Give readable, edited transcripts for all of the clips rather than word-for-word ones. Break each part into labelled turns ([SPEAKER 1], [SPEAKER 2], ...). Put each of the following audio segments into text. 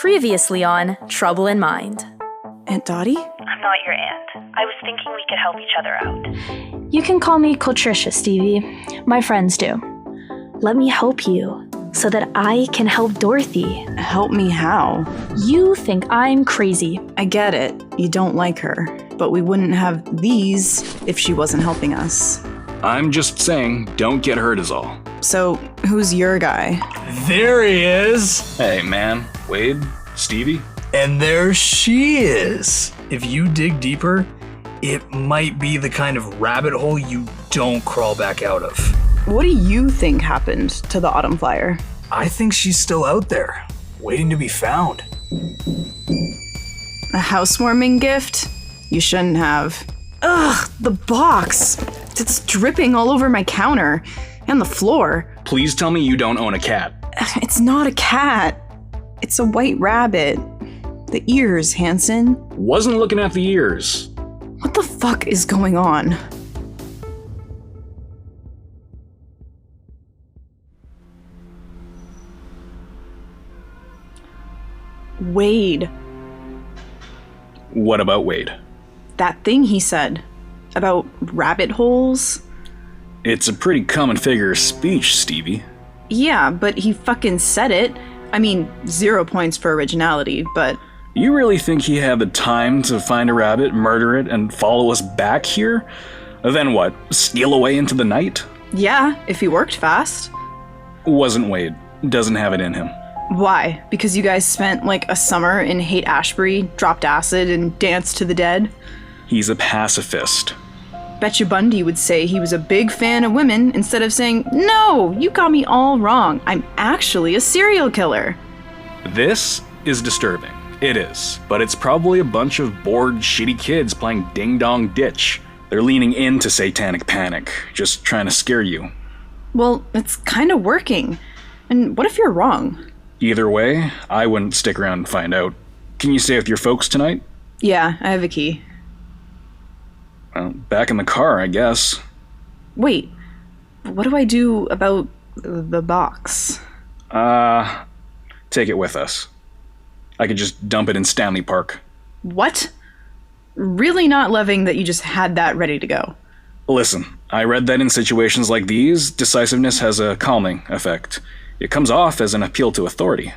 [SPEAKER 1] Previously on Trouble in Mind.
[SPEAKER 2] Aunt Dottie?
[SPEAKER 3] I'm not your aunt. I was thinking we could help each other out.
[SPEAKER 4] You can call me Coltricia, Stevie. My friends do. Let me help you so that I can help Dorothy.
[SPEAKER 2] Help me how?
[SPEAKER 4] You think I'm crazy.
[SPEAKER 2] I get it. You don't like her. But we wouldn't have these if she wasn't helping us.
[SPEAKER 5] I'm just saying, don't get hurt is all.
[SPEAKER 2] So, who's your guy?
[SPEAKER 6] There he is!
[SPEAKER 5] Hey, man. Wade? Stevie?
[SPEAKER 6] And there she is! If you dig deeper, it might be the kind of rabbit hole you don't crawl back out of.
[SPEAKER 2] What do you think happened to the Autumn Flyer?
[SPEAKER 6] I think she's still out there, waiting to be found.
[SPEAKER 2] A housewarming gift? You shouldn't have. Ugh, the box! It's dripping all over my counter and the floor.
[SPEAKER 5] Please tell me you don't own a cat.
[SPEAKER 2] It's not a cat. It's a white rabbit. The ears, Hanson.
[SPEAKER 5] Wasn't looking at the ears.
[SPEAKER 2] What the fuck is going on? Wade.
[SPEAKER 5] What about Wade?
[SPEAKER 2] That thing he said. About rabbit holes?
[SPEAKER 5] It's a pretty common figure of speech, Stevie.
[SPEAKER 2] Yeah, but he fucking said it. I mean, 0 points for originality, but...
[SPEAKER 5] You really think he had the time to find a rabbit, murder it, and follow us back here? Then what, steal away into the night?
[SPEAKER 2] Yeah, if he worked fast.
[SPEAKER 5] Wasn't Wade. Doesn't have it in him.
[SPEAKER 2] Why? Because you guys spent like a summer in Haight-Ashbury, dropped acid, and danced to the dead?
[SPEAKER 5] He's a pacifist.
[SPEAKER 2] Bet you Bundy would say he was a big fan of women instead of saying, "No, you got me all wrong. I'm actually a serial killer."
[SPEAKER 5] This is disturbing. It is. But it's probably a bunch of bored, shitty kids playing ding-dong ditch. They're leaning into satanic panic, just trying to scare you.
[SPEAKER 2] Well, it's kind of working. And what if you're wrong?
[SPEAKER 5] Either way, I wouldn't stick around and find out. Can you stay with your folks tonight?
[SPEAKER 2] Yeah, I have a key.
[SPEAKER 5] Well, back in the car, I guess.
[SPEAKER 2] Wait, what do I do about the box?
[SPEAKER 5] Take it with us. I could just dump it in Stanley Park.
[SPEAKER 2] What? Really not loving that you just had that ready to go.
[SPEAKER 5] Listen, I read that in situations like these, decisiveness has a calming effect. It comes off as an appeal to authority.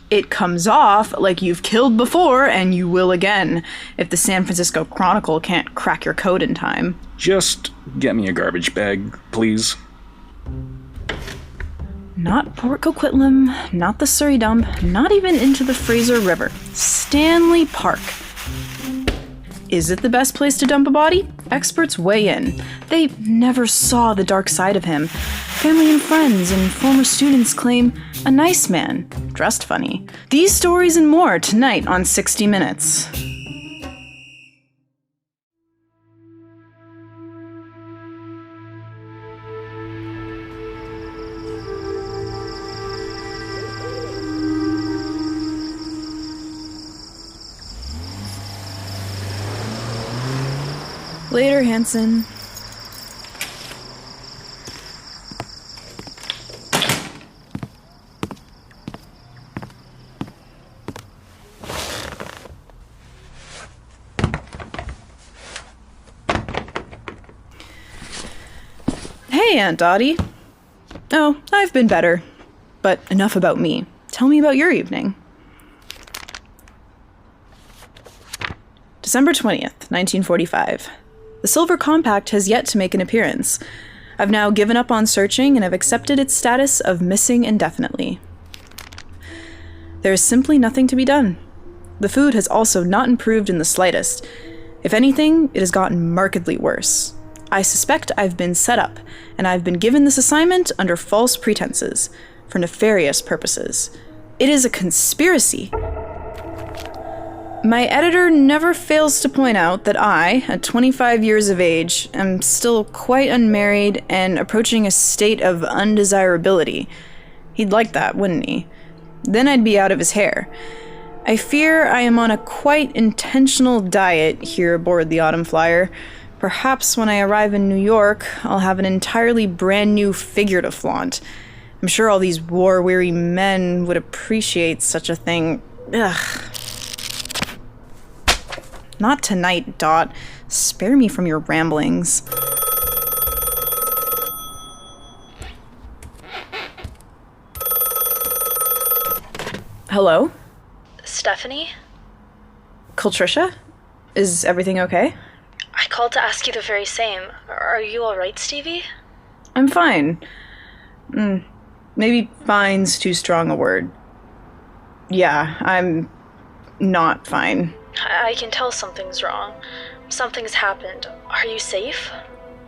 [SPEAKER 2] It comes off like you've killed before and you will again, if the San Francisco Chronicle can't crack your code in time.
[SPEAKER 5] Just get me a garbage bag, please.
[SPEAKER 2] Not Port Coquitlam, not the Surrey Dump, not even into the Fraser River. Stanley Park. Is it the best place to dump a body? Experts weigh in. They never saw the dark side of him. Family and friends and former students claim a nice man, dressed funny. These stories and more tonight on 60 Minutes. Later, Hanson. Hey, Aunt Dottie. Oh, I've been better. But enough about me. Tell me about your evening. December 20th, 1945. The Silver Compact has yet to make an appearance. I've now given up on searching and have accepted its status of missing indefinitely. There is simply nothing to be done. The food has also not improved in the slightest. If anything, it has gotten markedly worse. I suspect I've been set up, and I've been given this assignment under false pretenses, for nefarious purposes. It is a conspiracy. My editor never fails to point out that I, at 25 years of age, am still quite unmarried and approaching a state of undesirability. He'd like that, wouldn't he? Then I'd be out of his hair. I fear I am on a quite intentional diet here aboard the Autumn Flyer. Perhaps when I arrive in New York, I'll have an entirely brand new figure to flaunt. I'm sure all these war-weary men would appreciate such a thing. Ugh. Not tonight, Dot. Spare me from your ramblings. Hello?
[SPEAKER 4] Stephanie?
[SPEAKER 2] Coltricia? Is everything okay?
[SPEAKER 4] I called to ask you the very same. Are you alright, Stevie?
[SPEAKER 2] I'm fine. Maybe fine's too strong a word. Yeah, I'm not fine.
[SPEAKER 4] I can tell something's wrong. Something's happened. Are you safe?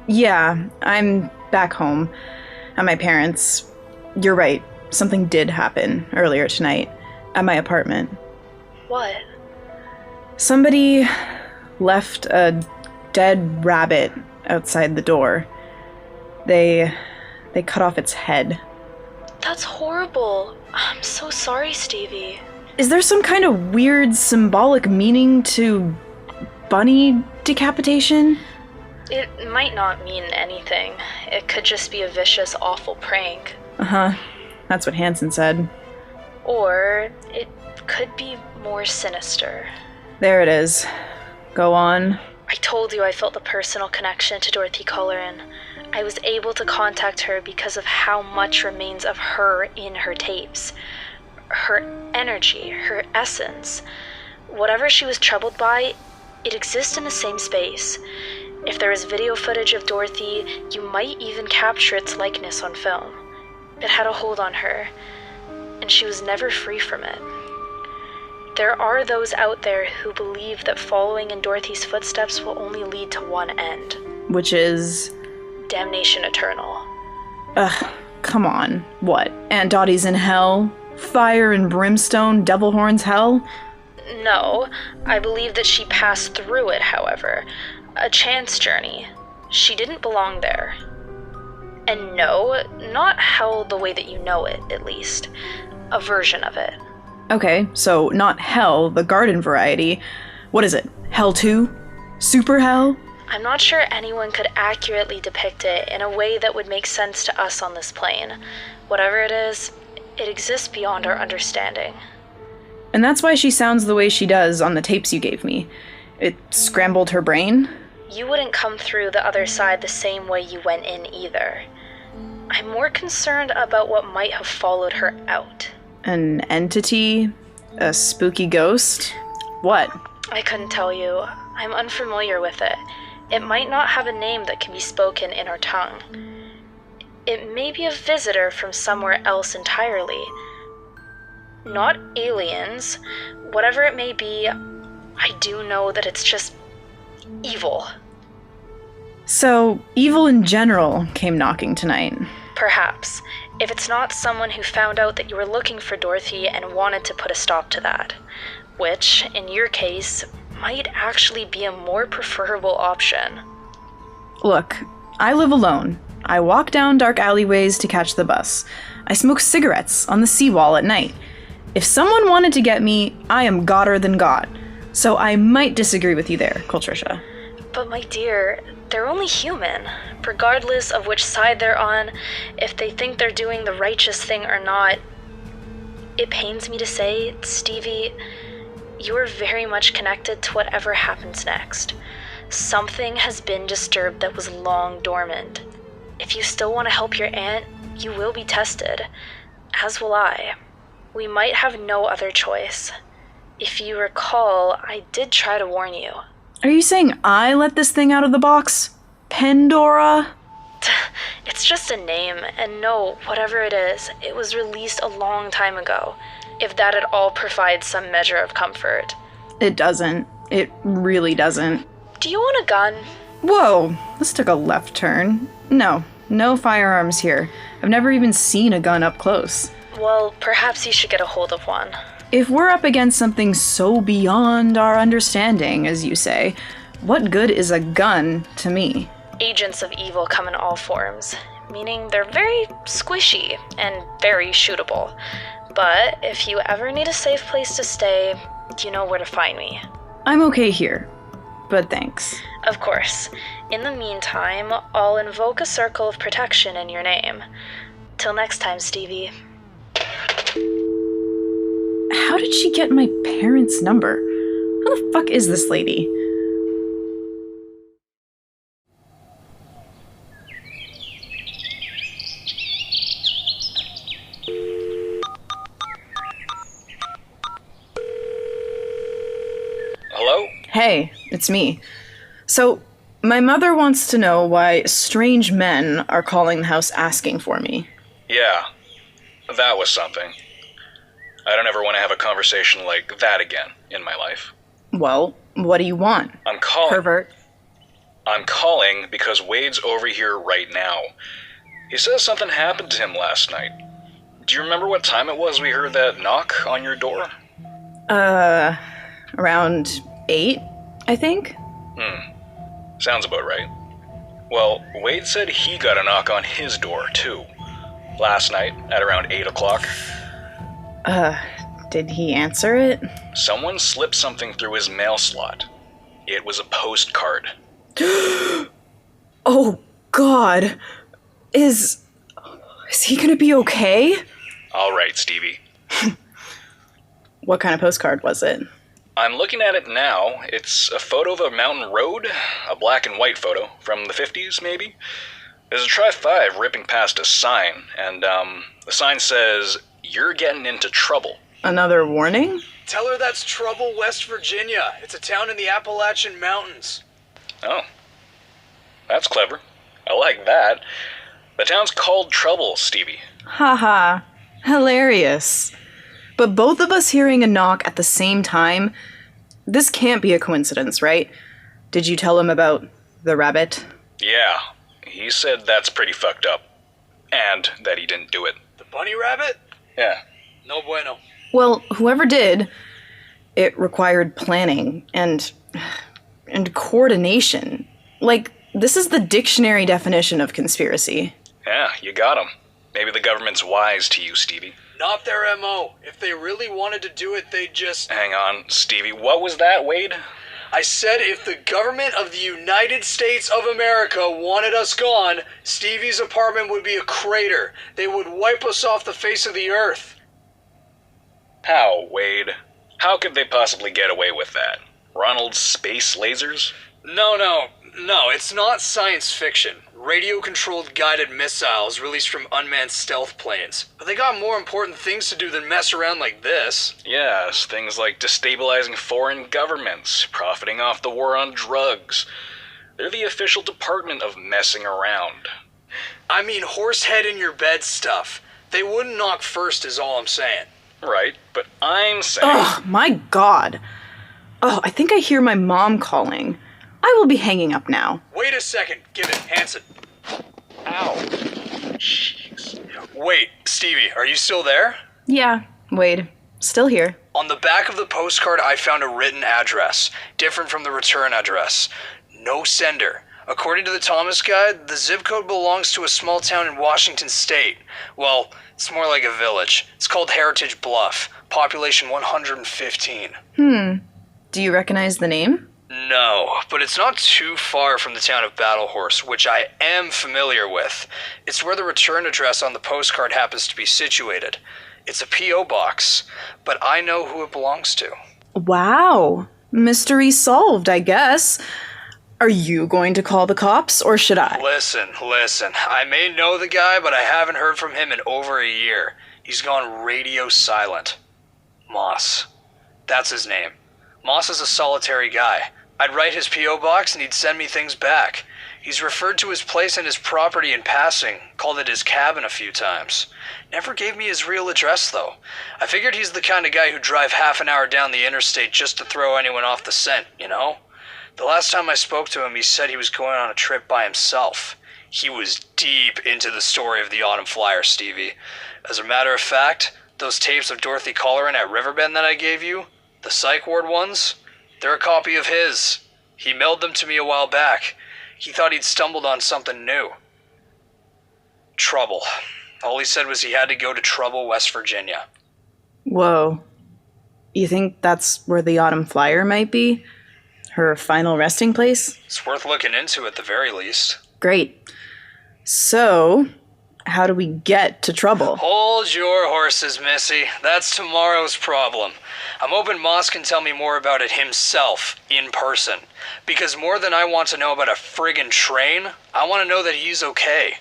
[SPEAKER 2] Yeah, I'm back home at my parents'. You're right, something did happen earlier tonight at my apartment.
[SPEAKER 4] What?
[SPEAKER 2] Somebody left a dead rabbit outside the door. They cut off its head.
[SPEAKER 4] That's horrible. I'm so sorry, Stevie.
[SPEAKER 2] Is there some kind of weird symbolic meaning to bunny decapitation?
[SPEAKER 4] It might not mean anything. It could just be a vicious, awful prank.
[SPEAKER 2] Uh-huh. That's what Hanson said.
[SPEAKER 4] Or it could be more sinister.
[SPEAKER 2] There it is. Go on.
[SPEAKER 4] I told you I felt the personal connection to Dorothy Colleran. I was able to contact her because of how much remains of her in her tapes. Her energy, her essence. Whatever she was troubled by, it exists in the same space. If there is video footage of Dorothy, you might even capture its likeness on film. It had a hold on her, and she was never free from it. There are those out there who believe that following in Dorothy's footsteps will only lead to one end.
[SPEAKER 2] Which is?
[SPEAKER 4] Damnation eternal.
[SPEAKER 2] Ugh, come on. What? Aunt Dottie's in hell? Fire and brimstone, devil horns hell?
[SPEAKER 4] No, I believe that she passed through it, however. A chance journey. She didn't belong there. And no, not hell the way that you know it, at least. A version of it.
[SPEAKER 2] Okay, so not hell, the garden variety. What is it? Hell 2? Super hell?
[SPEAKER 4] I'm not sure anyone could accurately depict it in a way that would make sense to us on this plane. Whatever it is, it exists beyond our understanding.
[SPEAKER 2] And that's why she sounds the way she does on the tapes you gave me. It scrambled her brain?
[SPEAKER 4] You wouldn't come through the other side the same way you went in either. I'm more concerned about what might have followed her out.
[SPEAKER 2] An entity? A spooky ghost? What?
[SPEAKER 4] I couldn't tell you. I'm unfamiliar with it. It might not have a name that can be spoken in our tongue. It may be a visitor from somewhere else entirely. Not aliens. Whatever it may be, I do know that it's just evil.
[SPEAKER 2] So, evil in general came knocking tonight.
[SPEAKER 4] Perhaps. If it's not someone who found out that you were looking for Dorothy and wanted to put a stop to that. Which, in your case, might actually be a more preferable option.
[SPEAKER 2] Look, I live alone. I walk down dark alleyways to catch the bus. I smoke cigarettes on the seawall at night. If someone wanted to get me, I am godder than God. So I might disagree with you there, Coltricia.
[SPEAKER 4] But my dear, they're only human. Regardless of which side they're on, if they think they're doing the righteous thing or not. It pains me to say, Stevie, you are very much connected to whatever happens next. Something has been disturbed that was long dormant. If you still want to help your aunt, you will be tested. As will I. We might have no other choice. If you recall, I did try to warn you.
[SPEAKER 2] Are you saying I let this thing out of the box? Pandora?
[SPEAKER 4] It's just a name, and no, whatever it is, it was released a long time ago. If that at all provides some measure of comfort.
[SPEAKER 2] It doesn't. It really doesn't.
[SPEAKER 4] Do you want a gun?
[SPEAKER 2] Whoa, this took a left turn. No firearms here. I've never even seen a gun up close.
[SPEAKER 4] Well, perhaps you should get a hold of one.
[SPEAKER 2] If we're up against something so beyond our understanding, as you say, what good is a gun to me?
[SPEAKER 4] Agents of evil come in all forms, meaning they're very squishy and very shootable. But if you ever need a safe place to stay, you know where to find me.
[SPEAKER 2] I'm okay here, but thanks.
[SPEAKER 4] Of course. In the meantime, I'll invoke a circle of protection in your name. Till next time, Stevie.
[SPEAKER 2] How how did she get my parents' number? Who the fuck is this lady?
[SPEAKER 5] Hello?
[SPEAKER 2] Hey, it's me. So, my mother wants to know why strange men are calling the house asking for me.
[SPEAKER 5] Yeah, that was something. I don't ever want to have a conversation like that again in my life.
[SPEAKER 2] Well, what do you want?
[SPEAKER 5] I'm calling.
[SPEAKER 2] Pervert.
[SPEAKER 5] I'm calling because Wade's over here right now. He says something happened to him last night. Do you remember what time it was we heard that knock on your door?
[SPEAKER 2] Around 8, I think?
[SPEAKER 5] Sounds about right. Well, Wade said he got a knock on his door, too. Last night, at around 8 o'clock.
[SPEAKER 2] Did he answer it?
[SPEAKER 5] Someone slipped something through his mail slot. It was a postcard.
[SPEAKER 2] Oh, God. Is he gonna be okay?
[SPEAKER 5] All right, Stevie.
[SPEAKER 2] What kind of postcard was it?
[SPEAKER 5] I'm looking at it now. It's a photo of a mountain road, a black and white photo, from the 50s, maybe. There's a Tri-5 ripping past a sign, and, the sign says, "You're getting into trouble."
[SPEAKER 2] Another warning?
[SPEAKER 7] Tell her that's Trouble, West Virginia. It's a town in the Appalachian Mountains.
[SPEAKER 5] Oh. That's clever. I like that. The town's called Trouble, Stevie.
[SPEAKER 2] Haha. Hilarious. But both of us hearing a knock at the same time, this can't be a coincidence, right? Did you tell him about the rabbit?
[SPEAKER 5] Yeah. He said that's pretty fucked up. And that he didn't do it.
[SPEAKER 7] The bunny rabbit?
[SPEAKER 5] Yeah.
[SPEAKER 7] No bueno.
[SPEAKER 2] Well, whoever did, it required planning and coordination. Like, this is the dictionary definition of conspiracy.
[SPEAKER 5] Yeah, you got him. Maybe the government's wise to you, Stevie.
[SPEAKER 7] Not their M.O. If they really wanted to do it, they'd just...
[SPEAKER 5] Hang on, Stevie. What was that, Wade?
[SPEAKER 7] I said if the government of the United States of America wanted us gone, Stevie's apartment would be a crater. They would wipe us off the face of the earth.
[SPEAKER 5] How, Wade? How could they possibly get away with that? Ronald's space lasers?
[SPEAKER 7] No, it's not science fiction. Radio-controlled guided missiles released from unmanned stealth planes. But they got more important things to do than mess around like this.
[SPEAKER 5] Yes, things like destabilizing foreign governments, profiting off the war on drugs. They're the official department of messing around.
[SPEAKER 7] I mean horsehead in your bed stuff. They wouldn't knock first is all I'm saying.
[SPEAKER 5] Right, but I'm saying...
[SPEAKER 2] Oh, my God. Oh, I think I hear my mom calling. I will be hanging up now.
[SPEAKER 7] Wait a second. Give it, Hanson.
[SPEAKER 5] Ow. Jeez.
[SPEAKER 7] Wait, Stevie, are you still there?
[SPEAKER 2] Yeah, Wade. Still here.
[SPEAKER 7] On the back of the postcard, I found a written address, different from the return address. No sender. According to the Thomas Guide, the zip code belongs to a small town in Washington State. Well, it's more like a village. It's called Heritage Bluff, population 115.
[SPEAKER 2] Do you recognize the name?
[SPEAKER 7] No, but it's not too far from the town of Battle Horse, which I am familiar with. It's where the return address on the postcard happens to be situated. It's a P.O. box, but I know who it belongs to.
[SPEAKER 2] Wow. Mystery solved, I guess. Are you going to call the cops, or should I?
[SPEAKER 7] Listen. I may know the guy, but I haven't heard from him in over a year. He's gone radio silent. Moss. That's his name. Moss is a solitary guy. I'd write his P.O. box and he'd send me things back. He's referred to his place and his property in passing, called it his cabin a few times. Never gave me his real address, though. I figured he's the kind of guy who'd drive half an hour down the interstate just to throw anyone off the scent, you know? The last time I spoke to him, he said he was going on a trip by himself. He was deep into the story of the Autumn Flyer, Stevie. As a matter of fact, those tapes of Dorothy Colleran at Riverbend that I gave you, the psych ward ones, they're a copy of his. He mailed them to me a while back. He thought he'd stumbled on something new. Trouble. All he said was he had to go to Trouble, West Virginia.
[SPEAKER 2] Whoa. You think that's where the Autumn Flyer might be? Her final resting place?
[SPEAKER 7] It's worth looking into at the very least.
[SPEAKER 2] Great. So, how do we get to trouble?
[SPEAKER 7] Hold your horses, Missy. That's tomorrow's problem. I'm hoping Moss can tell me more about it himself, in person. Because more than I want to know about a friggin' train, I want to know that he's okay.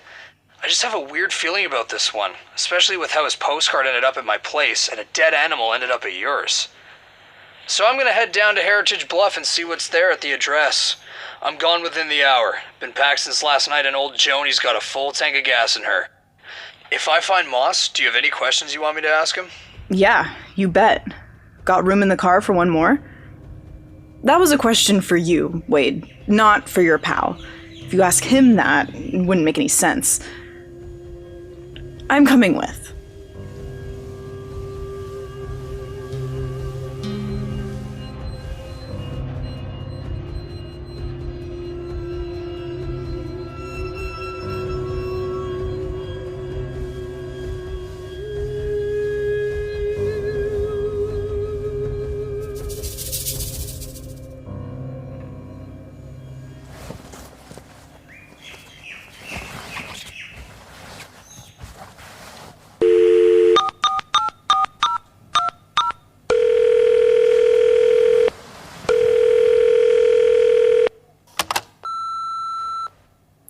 [SPEAKER 7] I just have a weird feeling about this one, especially with how his postcard ended up at my place and a dead animal ended up at yours. So I'm gonna head down to Heritage Bluff and see what's there at the address. I'm gone within the hour. Been packed since last night and old Joni's got a full tank of gas in her. If I find Moss, do you have any questions you want me to ask him?
[SPEAKER 2] Yeah, you bet. Got room in the car for one more? That was a question for you, Wade, not for your pal. If you ask him that, it wouldn't make any sense. I'm coming with.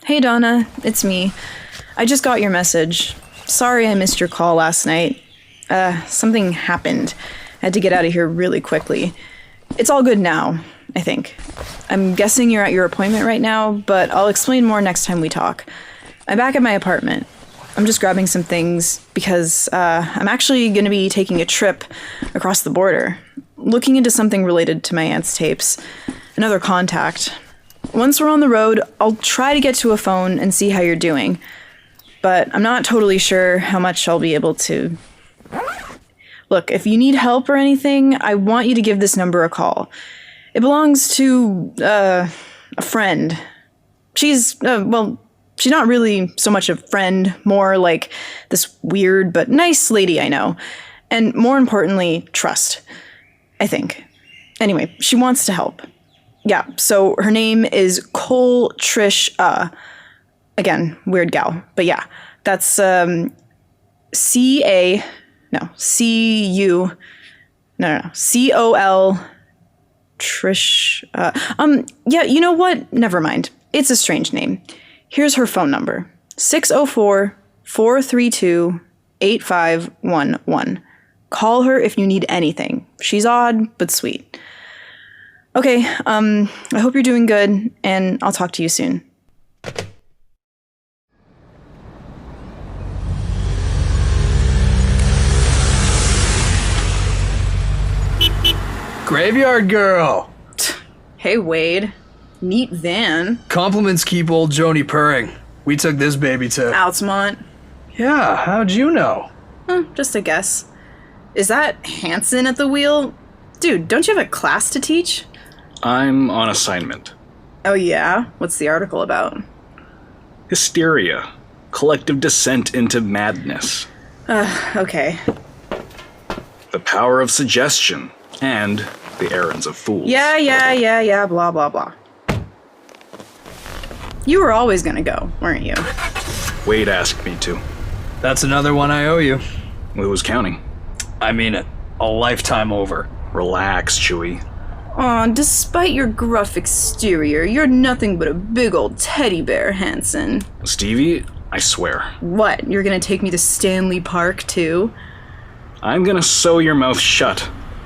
[SPEAKER 2] Hey Donna, it's me. I just got your message. Sorry I missed your call last night. Something happened. I had to get out of here really quickly. It's all good now, I think. I'm guessing you're at your appointment right now, but I'll explain more next time we talk. I'm back at my apartment. I'm just grabbing some things because I'm actually going to be taking a trip across the border, looking into something related to my aunt's tapes, another contact. Once we're on the road, I'll try to get to a phone and see how you're doing. But I'm not totally sure how much I'll be able to. Look, if you need help or anything, I want you to give this number a call. It belongs to, a friend. She's not really so much a friend, more like this weird but nice lady I know. And more importantly, trust. I think. Anyway, she wants to help. Yeah, so her name is Coltricia. Again, weird gal. But yeah, that's C-U... No. C-O-L... Trish... yeah, you know what? Never mind. It's a strange name. Here's her phone number. 604-432-8511. Call her if you need anything. She's odd, but sweet. Okay, I hope you're doing good, and I'll talk to you soon.
[SPEAKER 6] Graveyard girl!
[SPEAKER 2] Hey, Wade. Neat van.
[SPEAKER 6] Compliments keep old Joni purring. We took this baby to...
[SPEAKER 2] Altamont.
[SPEAKER 6] Yeah, how'd you know?
[SPEAKER 2] Just a guess. Is that Hanson at the wheel? Dude, don't you have a class to teach?
[SPEAKER 5] I'm on assignment.
[SPEAKER 2] Oh yeah? What's the article about?
[SPEAKER 5] Hysteria. Collective descent into madness.
[SPEAKER 2] Okay.
[SPEAKER 5] The power of suggestion. And the errands of fools.
[SPEAKER 2] Yeah, blah, blah, blah. You were always gonna go, weren't you?
[SPEAKER 5] Wade asked me to.
[SPEAKER 6] That's another one I owe you.
[SPEAKER 5] Who's counting?
[SPEAKER 6] I mean it. A lifetime over.
[SPEAKER 5] Relax, Chewie.
[SPEAKER 2] Aw, despite your gruff exterior, you're nothing but a big old teddy bear, Hanson.
[SPEAKER 5] Stevie, I swear.
[SPEAKER 2] What, you're gonna take me to Stanley Park, too?
[SPEAKER 5] I'm gonna sew your mouth shut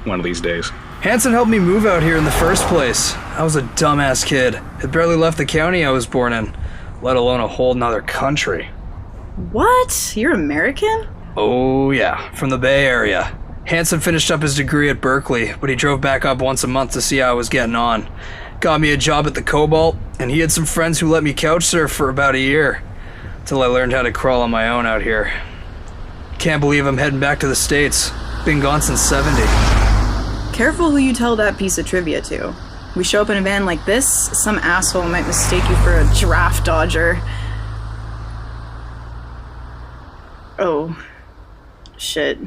[SPEAKER 5] one of these days.
[SPEAKER 6] Hanson helped me move out here in the first place. I was a dumbass kid. Had barely left the county I was born in, let alone a whole nother country.
[SPEAKER 2] What? You're American?
[SPEAKER 6] Oh yeah, from the Bay Area. Hanson finished up his degree at Berkeley, but he drove back up once a month to see how I was getting on. Got me a job at the Cobalt, and he had some friends who let me couch surf for about a year, till I learned how to crawl on my own out here. Can't believe I'm heading back to the States. Been gone since 70.
[SPEAKER 2] Careful who you tell that piece of trivia to. We show up in a van like this, some asshole might mistake you for a giraffe dodger. Oh. Shit.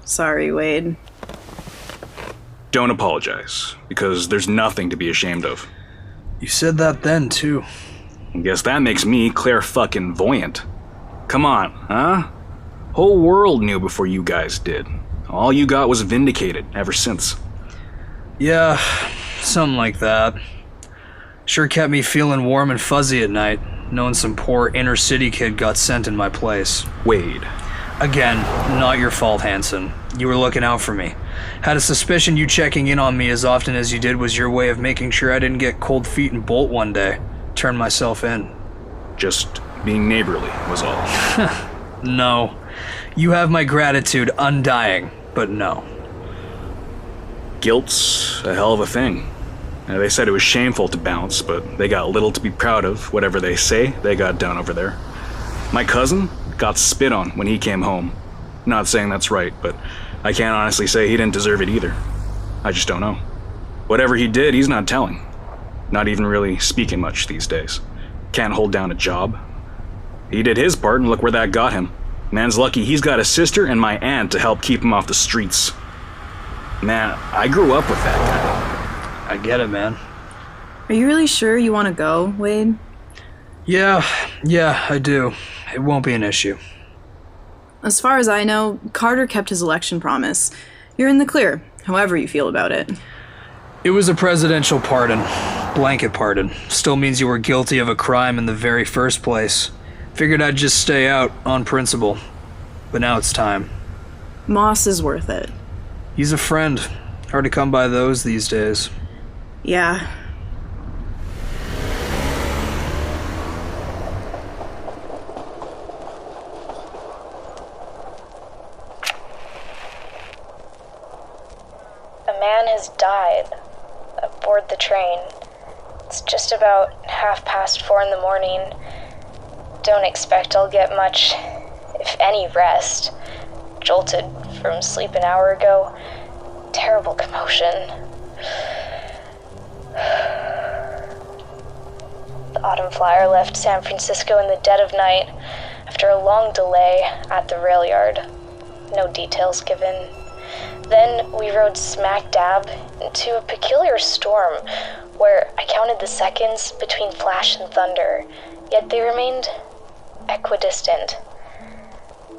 [SPEAKER 2] Sorry, Wade.
[SPEAKER 5] Don't apologize, because there's nothing to be ashamed of.
[SPEAKER 6] You said that then, too.
[SPEAKER 5] I guess that makes me clairfucking-voyant. Come on, huh? Whole world knew before you guys did. All you got was vindicated ever since.
[SPEAKER 6] Yeah, something like that. Sure kept me feeling warm and fuzzy at night, knowing some poor inner city kid got sent in my place.
[SPEAKER 5] Wade.
[SPEAKER 6] Again, not your fault, Hanson. You were looking out for me. Had a suspicion you checking in on me as often as you did was your way of making sure I didn't get cold feet and bolt one day. Turn myself in.
[SPEAKER 5] Just being neighborly was all.
[SPEAKER 6] No. You have my gratitude undying, but no.
[SPEAKER 5] Guilt's a hell of a thing. Now, they said it was shameful to bounce, but they got little to be proud of, whatever they say they got done over there. My cousin got spit on when he came home. Not saying that's right, but I can't honestly say he didn't deserve it either. I just don't know. Whatever he did, he's not telling. Not even really speaking much these days. Can't hold down a job. He did his part, and look where that got him. Man's lucky he's got a sister and my aunt to help keep him off the streets. Man, I grew up with that guy.
[SPEAKER 6] I get it, man.
[SPEAKER 2] Are you really sure you want to go, Wade?
[SPEAKER 6] Yeah, I do. It won't be an issue.
[SPEAKER 2] As far as I know, Carter kept his election promise. You're in the clear, however you feel about it.
[SPEAKER 6] It was a presidential pardon. Blanket pardon. Still means you were guilty of a crime in the very first place. Figured I'd just stay out, on principle. But now it's time.
[SPEAKER 2] Moss is worth it.
[SPEAKER 6] He's a friend. Hard to come by those these days.
[SPEAKER 2] Yeah.
[SPEAKER 4] A man has died aboard the train. It's just about 4:30 in the morning. Don't expect I'll get much, if any, rest. Jolted from sleep an hour ago. Terrible commotion. The Autumn Flyer left San Francisco in the dead of night after a long delay at the rail yard. No details given. Then we rode smack dab into a peculiar storm where I counted the seconds between flash and thunder, yet they remained equidistant.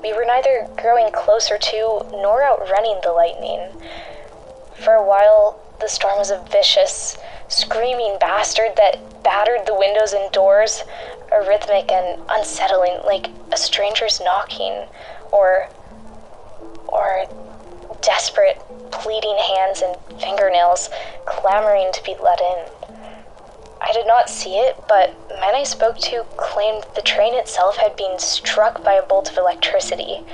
[SPEAKER 4] We were neither growing closer to nor outrunning the lightning. For a while, the storm was a vicious, screaming bastard that battered the windows and doors, rhythmic and unsettling, like a stranger's knocking, or desperate, pleading hands and fingernails clamoring to be let in. I did not see it, but men I spoke to claimed the train itself had been struck by a bolt of electricity.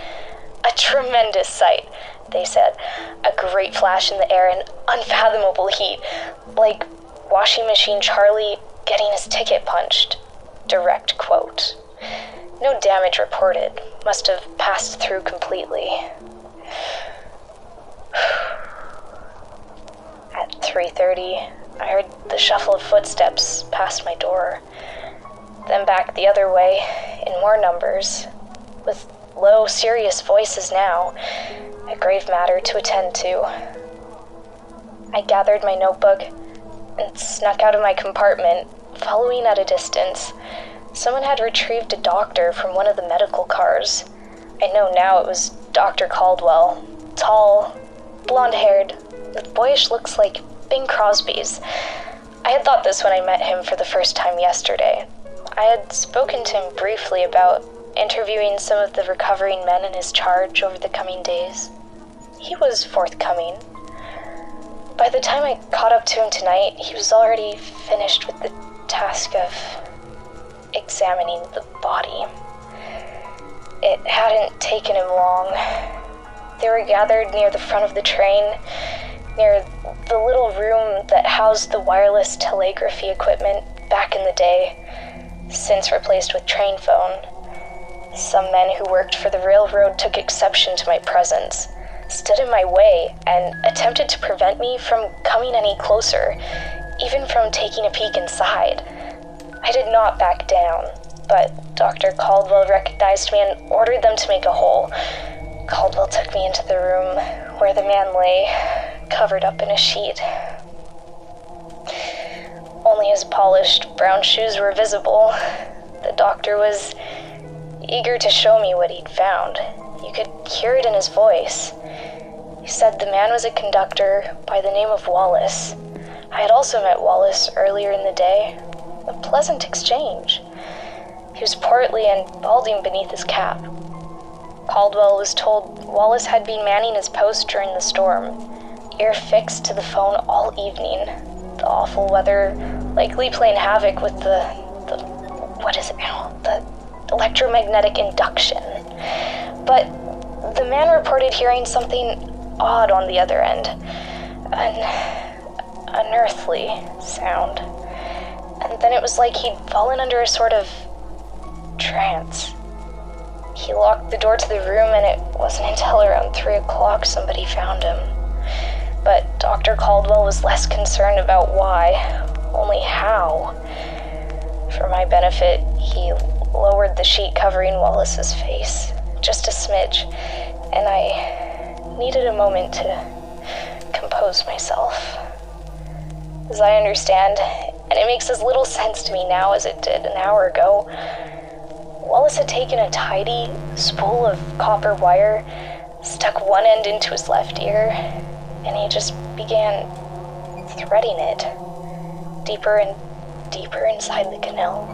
[SPEAKER 4] A tremendous sight, they said. A great flash in the air and unfathomable heat, like washing machine Charlie getting his ticket punched. Direct quote. No damage reported. Must have passed through completely. At 3:30, I heard the shuffle of footsteps past my door. Then back the other way, in more numbers, with low, serious voices now, a grave matter to attend to. I gathered my notebook and snuck out of my compartment, following at a distance. Someone had retrieved a doctor from one of the medical cars. I know now it was Dr. Caldwell. Tall, blonde-haired, with boyish looks like Bing Crosby's. I had thought this when I met him for the first time yesterday. I had spoken to him briefly about interviewing some of the recovering men in his charge over the coming days. He was forthcoming. By the time I caught up to him tonight, he was already finished with the task of examining the body. It hadn't taken him long. They were gathered near the front of the train, near the little room that housed the wireless telegraphy equipment back in the day, since replaced with train phone. Some men who worked for the railroad took exception to my presence, stood in my way, and attempted to prevent me from coming any closer, even from taking a peek inside. I did not back down, but Dr. Caldwell recognized me and ordered them to make a hole. Caldwell took me into the room where the man lay, covered up in a sheet. Only his polished brown shoes were visible. The doctor was eager to show me what he'd found. You could hear it in his voice. He said the man was a conductor by the name of Wallace. I had also met Wallace earlier in the day. A pleasant exchange. He was portly and balding beneath his cap. Caldwell was told Wallace had been manning his post during the storm, ear fixed to the phone all evening. The awful weather likely playing havoc with the electromagnetic induction. But the man reported hearing something odd on the other end. An unearthly sound. And then it was like he'd fallen under a sort of trance. He locked the door to the room, and it wasn't until around 3 o'clock somebody found him. But Dr. Caldwell was less concerned about why, only how. For my benefit, he lowered the sheet covering Wallace's face, just a smidge, and I needed a moment to compose myself. As I understand, and it makes as little sense to me now as it did an hour ago, Wallace had taken a tidy spool of copper wire, stuck one end into his left ear, and he just began threading it, deeper and deeper inside the canal.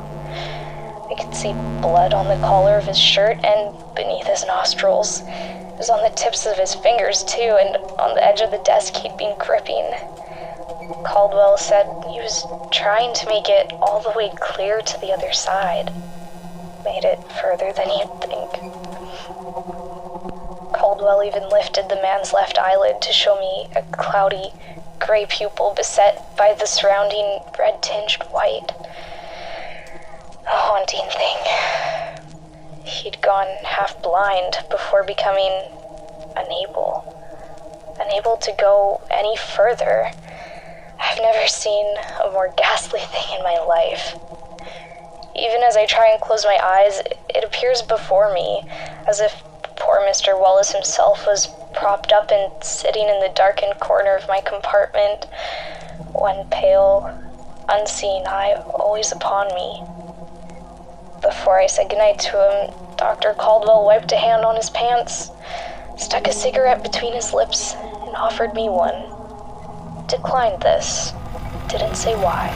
[SPEAKER 4] I could see blood on the collar of his shirt and beneath his nostrils. It was on the tips of his fingers, too, and on the edge of the desk he'd been gripping. Caldwell said he was trying to make it all the way clear to the other side. Made it further than you'd think. Caldwell even lifted the man's left eyelid to show me a cloudy, gray pupil beset by the surrounding red-tinged white. A haunting thing. He'd gone half-blind before becoming unable to go any further. I've never seen a more ghastly thing in my life. Even as I try and close my eyes, it appears before me, as if poor Mr. Wallace himself was propped up and sitting in the darkened corner of my compartment, one pale, unseen eye always upon me. Before I said goodnight to him, Dr. Caldwell wiped a hand on his pants, stuck a cigarette between his lips, and offered me one. Declined this. Didn't say why.